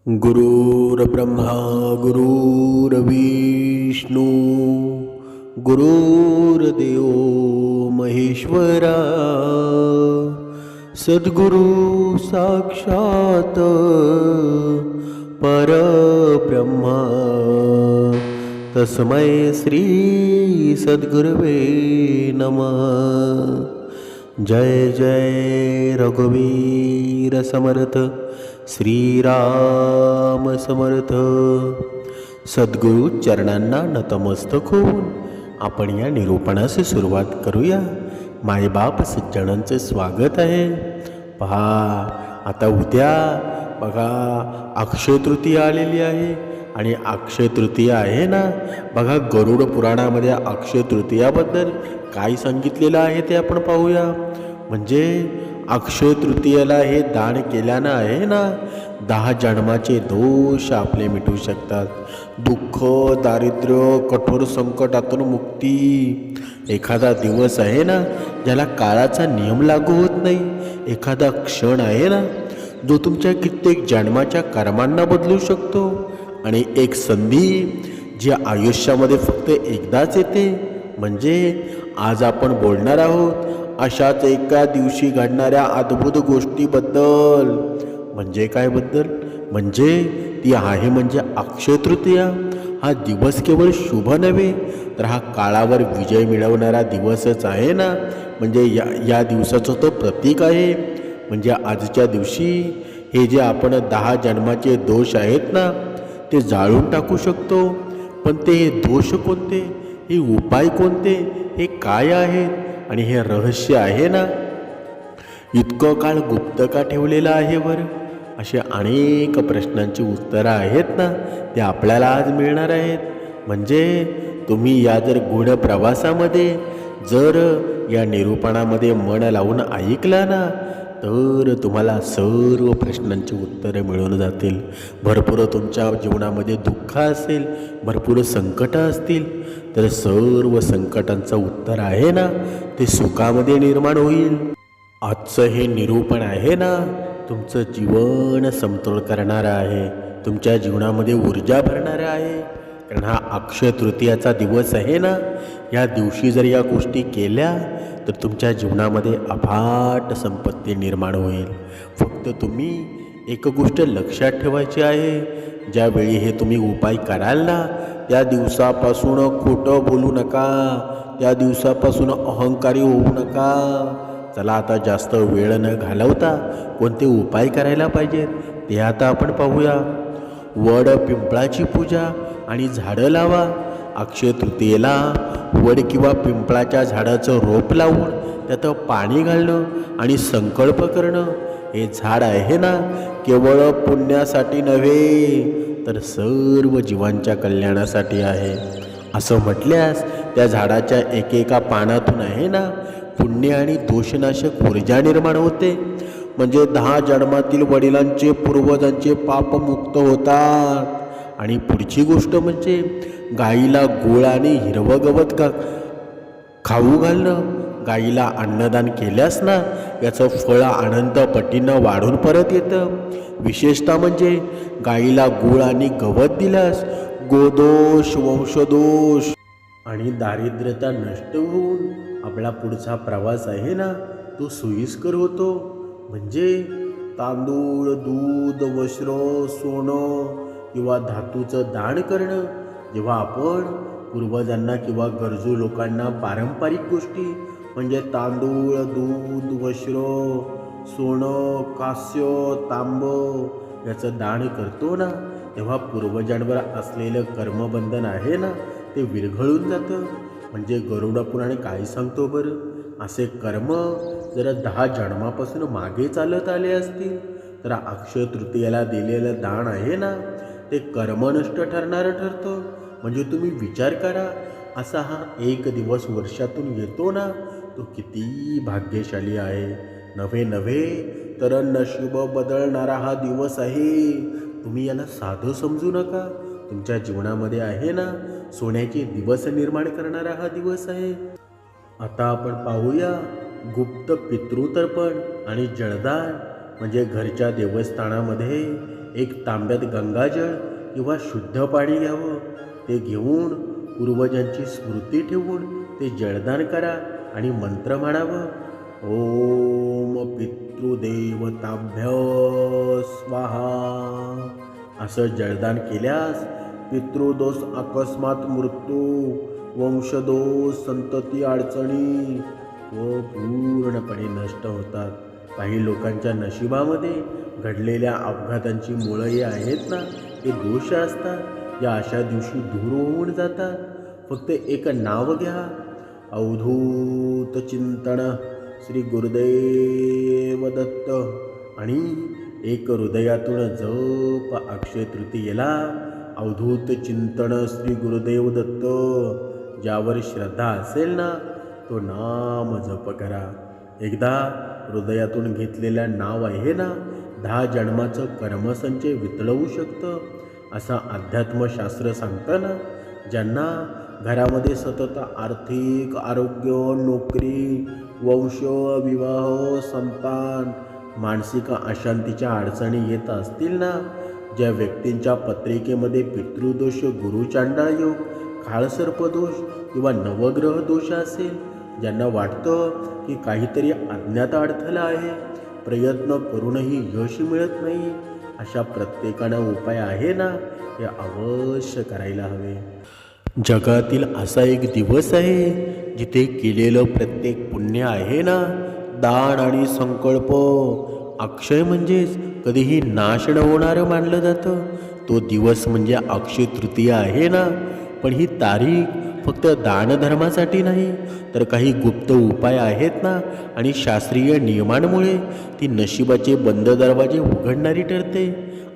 गुरुर्ब्रह्मा गुरुर्विष्णू गुरुर्देव महेश्वरा सद्गुरु साक्षात परब्रह्मा तस्मै श्री सद्गुरवे नमः। जय जय रघुवीर समर्थ श्रीराम समर्थ। सद्गुरु चरणांना नतमस्तक होऊन आपण या निरूपणास सुरुवात करूया। मायबाप सज्जनांचे स्वागत आहे। पहा, आता उद्या बघा अक्षय तृतीया आलेली आहे आणि अक्षय तृतीया आहे ना, बघा गरुड पुराणामध्ये अक्षय तृतीयाबद्दल काय सांगितलेलं आहे ते आपण पाहूया। म्हणजे अक्षय तृतीयेला हे दान केल्यानं आहे ना, 10 जन्माचे दोष आपले मिटू शकतात। दुःख, दारिद्र्य, कठोर संकटातून मुक्ती। एखादा दिवस आहे ना ज्याला काळाचा नियम लागू होत नाही, एखादा क्षण आहे ना जो तुमच्या कित्येक जन्माच्या कर्मांना बदलू शकतो, आणि एक संधी जी आयुष्यामध्ये फक्त एकदाच येते। म्हणजे आज आपण बोलणार आहोत अशाच एका दिवशी घडणाऱ्या अद्भुत गोष्टीबद्दल। म्हणजे काय बद्दल? म्हणजे ती आहे म्हणजे अक्षय तृतीया। हा दिवस केवळ शुभ नव्हे तर हा काळावर विजय मिळवणारा दिवसच आहे ना। म्हणजे या दिवसाचं तो प्रतीक आहे। म्हणजे आजच्या दिवशी हे जे आपण 10 जन्माचे दोष आहेत ना ते जाळून टाकू शकतो। पण ते दोष कोणते, हे उपाय कोणते, हे काय आहेत आणि हे रहस्य आहे ना, इतकं काळ गुप्त का ठेवलेलं आहे बरं? असे अनेक प्रश्नांची उत्तरं आहेत ना, ते आपल्याला आज मिळणार आहेत। म्हणजे तुम्ही या जर गूढ प्रवासामध्ये जर या निरूपणामध्ये मन लावून ऐकला ना, तर तुम्हाला सर्व प्रश्नांची उत्तरं मिळून जातील। भरपूर तुमच्या जीवनामध्ये दुःख असेल, भरपूर संकटं असतील, तर सर्व संकटांचं उत्तर आहे ना ते सुखामध्ये निर्माण होईल। आजचं हे निरूपण आहे ना तुमचं जीवन समतोल करणारं आहे, तुमच्या जीवनामध्ये ऊर्जा भरणारं आहे। कारण हा अक्षय तृतीयाचा दिवस आहे ना, या दिवशी जर या गोष्टी केल्या तर तुमच्या जीवनामध्ये अफाट संपत्ती निर्माण होईल। फक्त तुम्ही एक गोष्ट लक्षात ठेवायची आहे, ज्यावेळी हे तुम्ही उपाय कराल ना त्या दिवसापासून खोटं बोलू नका, त्या दिवसापासून अहंकारी होऊ नका। चला आता जास्त वेळ न घालवता कोणते उपाय करायला पाहिजेत ते आता आपण पाहूया। वड पिंपळाची पूजा आणि झाडं लावा। अक्षय तृतीयेला वड किंवा पिंपळाच्या झाडाचं रोप लावून त्यात पाणी घालणं आणि संकल्प करणं। हे झाड आहे ना केवळ पुण्यासाठी नव्हे तर सर्व जीवांच्या कल्याणासाठी आहे। असं म्हटल्यास त्या झाडाच्या एकेका पानातून आहे ना पुण्य आणि दोषनाशक ऊर्जा निर्माण होते। म्हणजे 10 जन्मातील वडिलांचे पूर्वजांचे पाप मुक्त होतात। आणि पुढची गोष्ट म्हणजे गाईला गुळ आणि हिरवं गवत खाऊ घालणं। गाईला अन्नदान केल्यास ना याचं फळ अनंत पटीनं वाढून परत येतं। विशेषतः म्हणजे गाईला गुळ आणि गवत दिल्यास गोदोष, वंशदोष आणि दारिद्र्यता नष्ट होऊन आपला पुढचा प्रवास आहे ना तो सोयीस्कर होतो। म्हणजे तांदूळ, दूध, वस्त्र, सोनं किंवा धातूचं दान करणं। जेव्हा आपण पूर्वजांना किंवा गरजू लोकांना पारंपरिक गोष्टी म्हणजे तांदूळ, दूध, वस्त्र, सोनं, कांस्य, तांब याचं दान करतो ना, तेव्हा पूर्वजांवर असलेलं कर्मबंधन आहे ना ते विरघळून जातं। म्हणजे गरुड पुराण काय सांगतो बरं? असे कर्म जर 10 जन्मापासून मागे चालत आले असतील तर अक्षय तृतीयेला दिलेलं दान आहे ना ते कर्म नष्ट ठरणारं ठरतं। म्हणजे तुम्ही विचार करा, असा हा एक दिवस वर्षातून येतो ना तो किती भाग्यशाली आहे। नव्हे तर नशीब बदलणारा हा दिवस आहे। तुम्ही याला साधं समजू नका। तुमच्या जीवनामध्ये आहे ना सोन्याचे दिवस निर्माण करणारा हा दिवस आहे। आता आपण पाहूया गुप्त पितृतर्पण आणि जळदान। म्हणजे घरच्या देवस्थानामध्ये एक तांब्यात गंगाजळ किंवा शुद्ध पाणी घ्यावं. ते घेऊन पूर्वजांची स्मृती ठेवून ते जळदान करा आणि मंत्र म्हणावं. ओम पितृदेवताभ्य स्वाहा. असं जळदान केल्यास पितृदोष, अकस्मात मृत्यू, वंशदोष, संतती अडचणी व पूर्णपणे नष्ट होतात. काही लोकांच्या नशिबामध्ये घडलेल्या अपघातांची मुळं हे आहेत ना, हे दोष असतात, या अशा दिवशी दूर होऊन जातात. फक्त एक नाव घ्या, अवधूत चिंतन श्री गुरुदेव दत्त, आणि एक हृदयातून जप. अक्षय तृतीयेला अवधूत चिंतन श्री गुरुदेव दत्त ज्यावर श्रद्धा असेल ना, तो नाम जप करा. एकदा हृदयातून घेतलेलं नाव आहे ना, 10 जन्माचं कर्मसंचय वितळवू शकतं, असं अध्यात्मशास्त्र सांगतं ना. ज्यांना घरामध्ये सतत आर्थिक, आरोग्य, नोकरी, वंश, विवाह, संतान, मानसिक अशांतीच्या अडचणी येत असतील ना, ज्या व्यक्तींच्या पत्रिकेमध्ये पितृदोष, गुरुचांडाळ योग, काळसर्पदोष किंवा नवग्रह दोष असेल, ज्यांना वाटतं की काहीतरी अज्ञात अडथळा आहे, प्रयत्न करूनही यश मिळत नाही, अशा प्रत्येकानं उपाय आहे ना, हे अवश्य करायला हवे. जगातील असा एक दिवस आहे जिथे केलेलं प्रत्येक पुण्य आहे ना, दान आणि संकल्प अक्षय म्हणजेच कधीही नाश न होणारं मानलं जातं. तो दिवस म्हणजे अक्षय तृतीया आहे ना. पण ही तारीख फक्त दानधर्मासाठी नाही, तर काही गुप्त उपाय आहेत ना, आणि शास्त्रीय नियमांमुळे ती नशिबाचे बंद दरवाजे उघडणारी ठरते.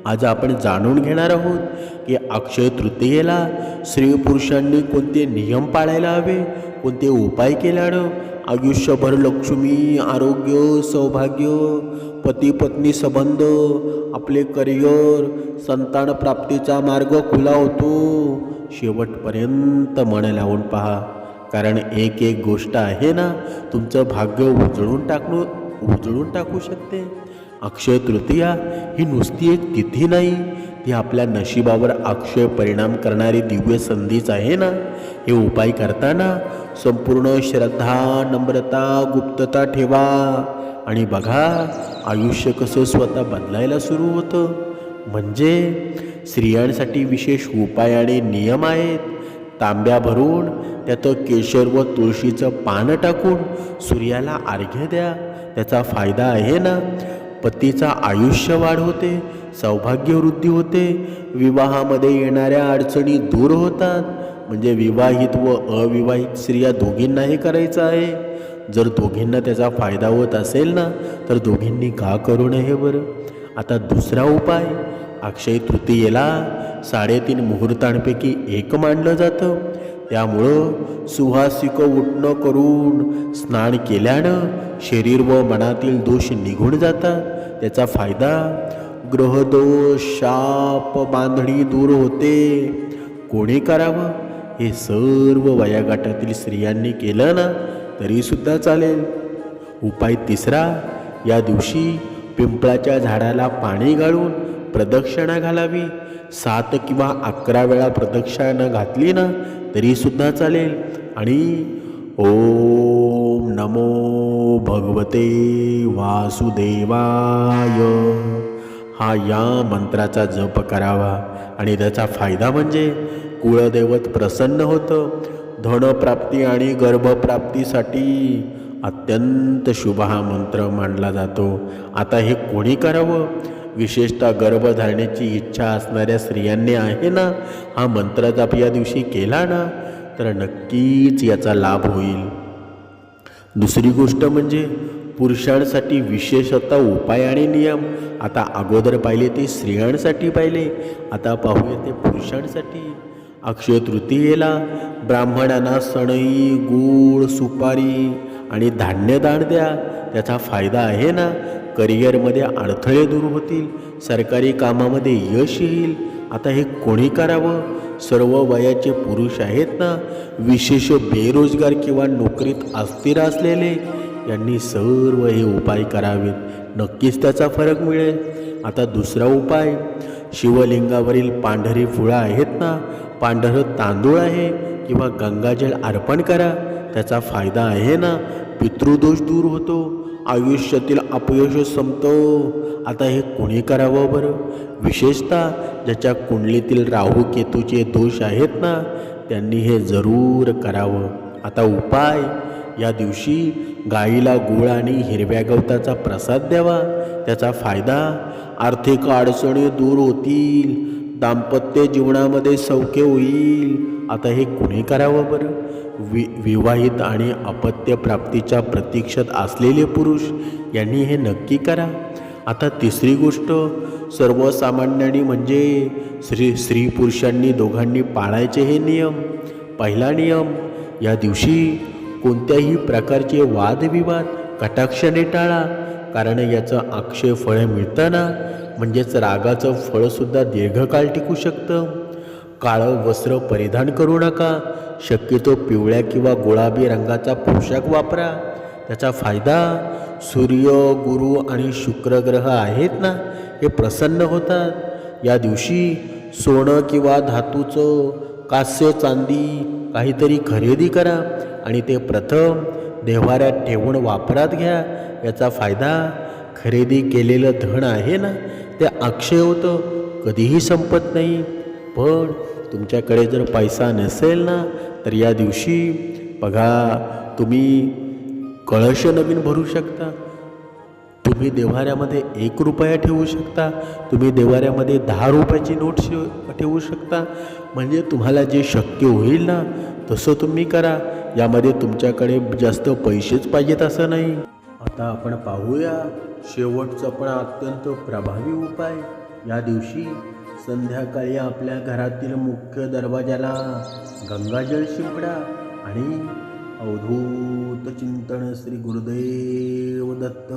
आज आपण जाणून घेणार आहोत की अक्षय तृतीयेला स्त्री पुरुषांनी कोणते नियम पाळायला हवे, कोणते उपाय केल्यानं आयुष्यभर लक्ष्मी, आरोग्य, सौभाग्य, पती पत्नी संबंध, आपले करिअर, संतान प्राप्तीचा मार्ग खुला होतो. शेवटपर्यंत मन लावून पहा, कारण एक एक गोष्ट आहे ना, तुमचं भाग्य उजळून टाकू शकते. अक्षय तृतीया ही नुसती एक तिथी नाही, ती आपल्या नशिबावर अक्षय परिणाम करणारी दिव्य संधीच आहे ना. हे उपाय करताना संपूर्ण श्रद्धा, नम्रता, गुप्तता ठेवा, आणि बघा आयुष्य कसं स्वतः बदलायला सुरू होतं. म्हणजे स्त्रियांसाठी विशेष उपाय आणि नियम आहेत. तांब्या भरून त्यात केशर व तुळशीचं पान टाकून सूर्याला अर्घ्य द्या. त्याचा फायदा आहे ना, पतीचा आयुष्य वाढ होते, सौभाग्य वृद्धी होते, विवाहामध्ये येणाऱ्या अडचणी दूर होतात. म्हणजे विवाहित व अविवाहित स्त्रिया दोघींना हे करायचं आहे. जर दोघींना त्याचा फायदा होत असेल ना, तर दोघींनी का करू नये बरं. आता दुसरा उपाय, अक्षय तृतीयेला 3.5 मुहूर्तांपैकी एक मानलं जातं. त्यामुळं सुहासिक उठणं करून स्नान केल्यानं शरीर व मनातील दोष निघून जातात. त्याचा फायदा ग्रहदोष, शाप, बांधणी दूर होते. कोणी करावं? हे सर्व वयागटातील स्त्रियांनी केलं ना तरीसुद्धा चालेल. उपाय तिसरा, या दिवशी पिंपळाच्या झाडाला पाणी गाळून प्रदक्षिणा घालावी. 7 किंवा 11 वेळा प्रदक्षिणा घातली ना तरीसुद्धा चालेल. आणि ओम नमो भगवते वासुदेवाय हा या मंत्राचा जप करावा. आणि त्याचा फायदा म्हणजे कुळदैवत प्रसन्न होतं. धनप्राप्ती आणि गर्भप्राप्तीसाठी अत्यंत शुभ हा मंत्र मानला जातो. आता हे कोणी करावं? विशेषतः गर्भधारण्याची इच्छा असणाऱ्या स्त्रियांनी आहे ना, हा मंत्र जप या दिवशी केला ना तर नक्कीच याचा लाभ होईल. दुसरी गोष्ट म्हणजे पुरुषांसाठी विशेषतः उपाय आणि नियम. आता अगोदर पाहिले ते स्त्रियांसाठी पाहिले, आता पाहूया ते पुरुषांसाठी. अक्षय तृतीयेला ब्राह्मणांना सणई, गूळ, सुपारी आणि धान्य दान द्या. त्याचा फायदा आहे ना, करिअरमध्ये अडथळे दूर होतील, सरकारी कामामध्ये यश येईल. आता हे कोणी करावं? सर्व वयाचे पुरुष आहेत ना, विशेष बेरोजगार किंवा नोकरीत अस्थिर असलेले, यांनी सर्व हे उपाय करावेत. नक्कीच त्याचा फरक मिळेल. आता दुसरा उपाय, शिवलिंगावरील पांढरी फुलं आहेत ना, पांढरं तांदूळ आहे किंवा गंगाजल अर्पण करा. त्याचा फायदा आहे ना, पितृदोष दूर होतो, आयुष्यातील अपयश संपतो. आता हे कोणी करावं बरं? विशेषतः ज्याच्या कुंडलीतील राहू केतूचे दोष आहेत ना, त्यांनी हे जरूर करावं. आता उपाय, या दिवशी गाईला गूळ आणि हिरव्या गवताचा प्रसाद द्यावा. त्याचा फायदा, आर्थिक अडचणी दूर होतील, दाम्पत्य जीवनामध्ये सौख्य होईल. आता हे कोणी करावं बरं? विवाहित आणि अपत्य प्राप्तीच्या प्रतीक्षेत असलेले पुरुष यांनी हे नक्की करा. आता तिसरी गोष्ट, सर्वसामान्यांनी म्हणजे स्त्री पुरुषांनी दोघांनी पाळायचे हे नियम. पहिला नियम, या दिवशी कोणत्याही प्रकारचे वादविवाद कटाक्षाने टाळा, कारण याचं अक्षय फळ मिळतं ना, म्हणजेच रागाचं फळसुद्धा दीर्घकाळ टिकू शकतं. काळं वस्त्र परिधान करू नका, शक्यतो पिवळ्या किंवा गुलाबी रंगाचा पोशाख वापरा. त्याचा फायदा, सूर्य, गुरु आणि शुक्र ग्रह आहेत ना, हे प्रसन्न होतात. या दिवशी सोनं किंवा धातूचं, कांस्य, चांदी काहीतरी खरेदी करा आणि ते प्रथम देव्हाऱ्यात ठेवून वापरात घ्या. याचा फायदा, खरेदी केलेलं धन आहे ना, ते अक्षय होतं, कधीही संपत नाही. पण तुमच्याकडे जर पैसा नसेल ना, तर या दिवशी बघा, तुम्ही कळश नवीन भरू शकता, तुम्ही देव्हाऱ्यामध्ये 1 रुपया ठेवू शकता, तुम्ही देव्हाऱ्यामध्ये 10 रुपयाची नोट ठेवू शकता. म्हणजे तुम्हाला जे शक्य होईल ना, तसं तुम्ही करा. यामध्ये तुमच्याकडे जास्त पैसेच पाहिजेत असं नाही. आता आपण पाहूया शेवटचा पण अत्यंत प्रभावी उपाय. या दिवशी संध्याकाळी आपल्या घरातील मुख्य दरवाजाला गंगाजल शिंपडा आणि अवधूत चिंतन श्री गुरुदेव दत्त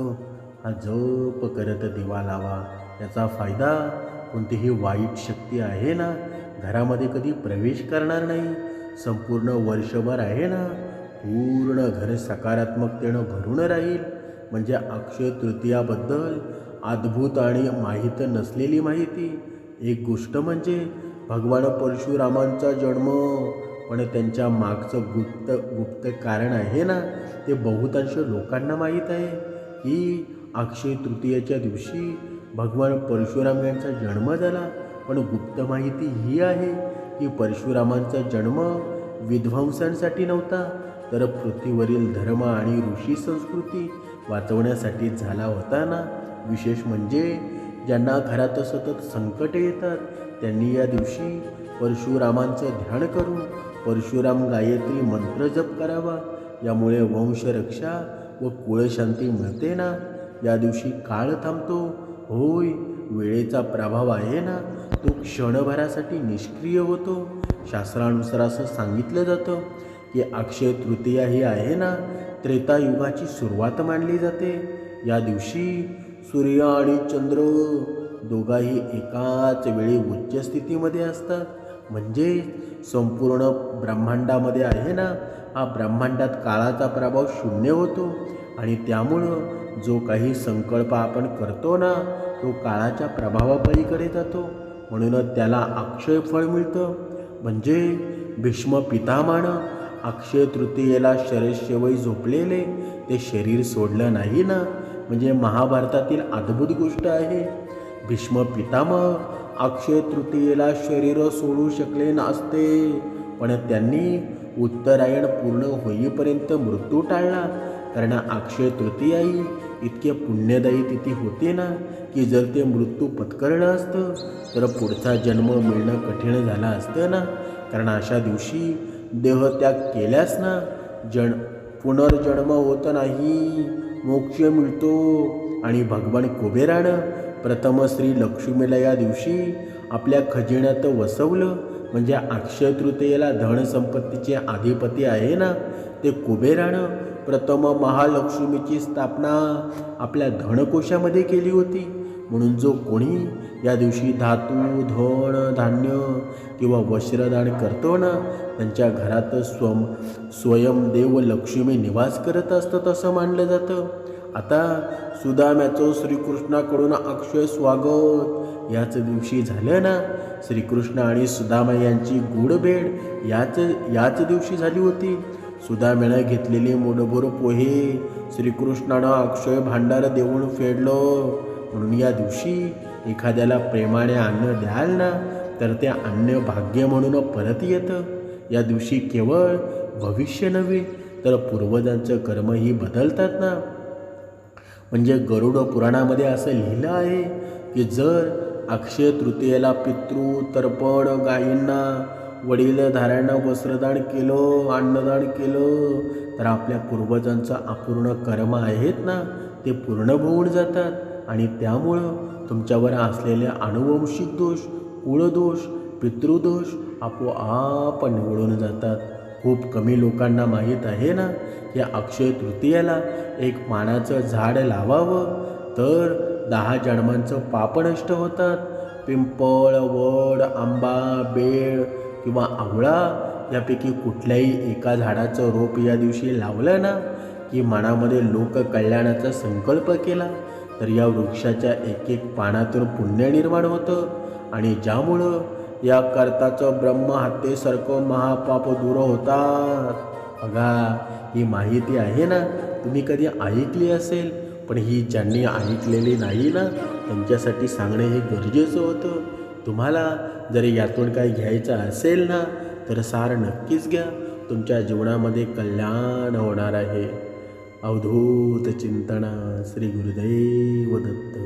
हा जप करत दिवा लावा. याचा फायदा, कोणतीही वाईट शक्ती आहे ना, घरामध्ये कधी प्रवेश करणार नाही. संपूर्ण वर्षभर आहे ना, पूर्ण घर सकारात्मकतेनं भरून राहील. म्हणजे अक्षय तृतीयाबद्दल अद्भुत आणि माहीत नसलेली माहिती. एक गोष्ट म्हणजे भगवान परशुरामांचा जन्म, पण त्यांच्या मागचं गुप्त कारण आहे ना, ते बहुतांश लोकांना माहीत आहे की अक्षय तृतीयेच्या दिवशी भगवान परशुराम यांचा जन्म झाला. पण गुप्त माहिती ही आहे की परशुरामांचा जन्म विध्वंसांसाठी नव्हता, तर पृथ्वीवरील धर्म आणि ऋषी संस्कृती वाचवण्यासाठी झाला होता ना. विशेष म्हणजे ज्यांना घरात सतत संकट येतात, त्यांनी या दिवशी परशुरामांचं ध्यान करून परशुराम गायत्री मंत्र जप करावा. यामुळे वंशरक्षा व कुळशांती मिळते ना. या दिवशी काळ थांबतो. होय, वेळेचा प्रभाव आहे ना, तो क्षणभरासाठी निष्क्रिय होतो. शास्त्रानुसार असं सांगितलं जातं की अक्षय तृतीया ही आहे ना, त्रेतायुगाची सुरुवात मानली जाते. या दिवशी सूर्य आणि चंद्र दोघाही एकाच वेळी उच्च स्थितीमध्ये असतात. म्हणजे संपूर्ण ब्रह्मांडामध्ये आहे ना, हा ब्रह्मांडात काळाचा प्रभाव शून्य होतो आणि त्यामुळं जो काही संकल्प आपण करतो ना, तो काळाच्या प्रभावापलीकडे जातो. म्हणूनच त्याला अक्षय फळ मिळतं. म्हणजे भीष्म पितामहानं अक्षय तृतीयेला शरशेवई झोपलेले ते शरीर सोडलं नाही ना. म्हणजे महाभारतातील अद्भुत गोष्ट आहे. भीष्म पितामह अक्षय तृतीयेला शरीर सोडू शकले नसते, पण त्यांनी उत्तरायण पूर्ण होईपर्यंत मृत्यू टाळला. कारण अक्षय तृतीया ही इतके पुण्यदायी तिथी होते ना, की जर ते मृत्यू पत्करलं असतं तर पुढचा जन्म मिळणं कठीण झालं असतं ना. कारण अशा दिवशी देहत्याग केल्यास ना, पुनर्जन्म होत नाही, मोक्ष मिळतो. आणि भगवान कुबेरानं प्रथम श्री लक्ष्मीला या दिवशी आपल्या खजिन्यात वसवलं. म्हणजे अक्षय तृतीयेला धनसंपत्तीचे अधिपती आहे ना, ते कुबेरानं प्रथम महालक्ष्मीची स्थापना आपल्या धनकोशामध्ये केली होती. म्हणून जो कोणी या दिवशी धातू, धन, धान्य किंवा वस्त्रदान करतो ना, त्यांच्या घरात स्वयंदेव लक्ष्मी निवास करत असतात असं मानलं जातं. आता सुदाम्याचं श्रीकृष्णाकडून अक्षय स्वागत याच दिवशी झालं ना. श्रीकृष्ण आणि सुदामा यांची गूढ भेट याच दिवशी झाली होती. सुदाम्यानं घेतलेले मुठभर पोहे श्रीकृष्णानं अक्षय भांडार देऊन फेडलं. म्हणून या दिवशी एखाद्याला प्रेमाने अन्न द्याल ना तर ते अन्न भाग्य म्हणून परत येतं. या दिवशी केवळ भविष्य नव्हे तर पूर्वजांचं कर्मही बदलतात ना. म्हणजे गरुड पुराणामध्ये असं लिहिलं आहे की जर अक्षय तृतीयेला पितृ तर्पण, गायींना वडीलधाऱ्यांना वस्त्रदान केलं, अन्नदान केलं तर आपल्या पूर्वजांचं अपूर्ण कर्म आहेत ना ते पूर्ण होऊन जातात आणि त्यामुळं तुमच्यावर असलेले अनुवंशिक दोष, कुळदोष, पितृदोष आपोआप निवडून जातात. खूप कमी लोकांना माहीत आहे ना की अक्षय तृतीयेला एक पानाचं झाड लावावं तर 10 जन्मांचं पाप नष्ट होतात. पिंपळ, वड, आंबा, बेळ किंवा आवळा यापैकी कुठल्याही एका झाडाचं रोप या दिवशी लावलं ना की मनामध्ये लोककल्याणाचा संकल्प केला तर या वृक्षाच्या एक पानातून पुण्य निर्माण होतं आणि ज्यामुळं या कर्ताचं ब्रह्महत्येसारखं महापाप दूर होतात. बघा, ही माहिती आहे ना, तुम्ही कधी ऐकली असेल पण ही ज्यांनी ऐकलेली नाही ना त्यांच्यासाठी सांगणे हे गरजेचं होतं. तुम्हाला जर यातून काही घ्यायचं असेल ना तर सार नक्कीच घ्या. तुमच्या जीवनामध्ये कल्याण होणार आहे. अवधूत चिंतन. श्री गुरुदेव दत्त.